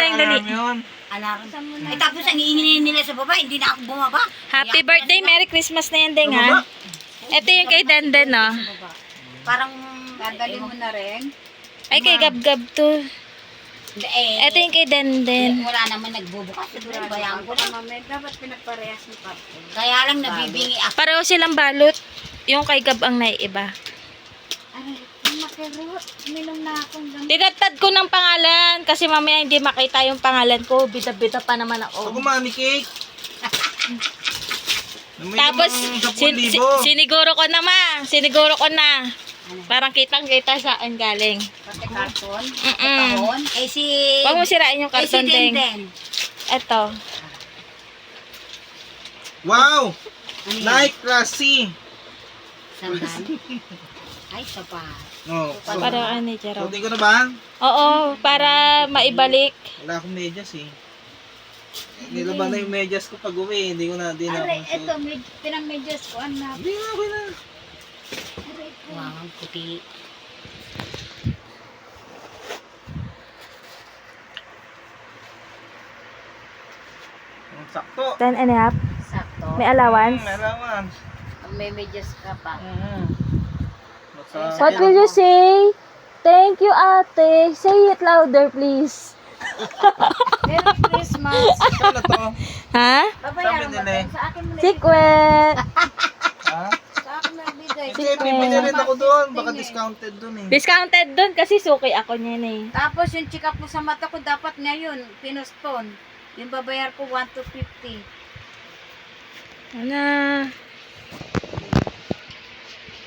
Deng, dali. Alarm. Ay, tapos ang iingin nila sa baba, hindi na ako bumaba. Happy birthday, Merry Christmas na yan, Deng, ha? Ito yung kay Denden, no? Parang dadali mo na rin. Ay, kay Gab-Gab to. Eh, Ito yung kay Denden. wala naman nagbubukas. Siguro, bayaan ko lang. Dapat pinagparehas ng papo. Kaya lang nabibingi ako. Pareho silang balot. Yung kay Gab ang naiiba. Aray, makerot. Minom na akong gamot. Tinatad ko ng pangalan kasi mamaya hindi makita yung pangalan ko. Bita-bita pa naman ako. Ako mani cake. Tapos, siniguro ko na, ma. Siniguro ko na. Parang kitang-kita saan galing. Pati karton. Mm-mm. Kahon. Eh si... Huwag mo sirain yung Eh si karton, Deng. Denden. Ito. Wow! Ano yan? Like classy. Sandal. Ay, sapat. Oh, so, Para ano, Jero. suotin ko na ba? Oo, para maibalik. Wala akong medyas eh. Nilaban na yung medyas ko pag uwi. Hindi na Aray, ako ito, pinang-medyas ko. Anak. Hindi na, okay na. Wow, ang puti. Sakto. 10 and a half. Sakto. May allowance. May allowance. Pag may medyas ka pa. What will you say? Thank you, ate. Say it louder, please. Merry Christmas. Ano to? Ha? Babayaran mo Sabi nila eh. din. Sa akin mo na Secret. Ha? Sa akin mo nabigay. Hindi, bibili rin ako doon. Baka discounted doon eh. Discounted dun kasi suki ako niyan eh. Tapos yung check up mo sa mata ko dapat ngayon, pinoston. Yung babayar ko 1 to 50. Ano?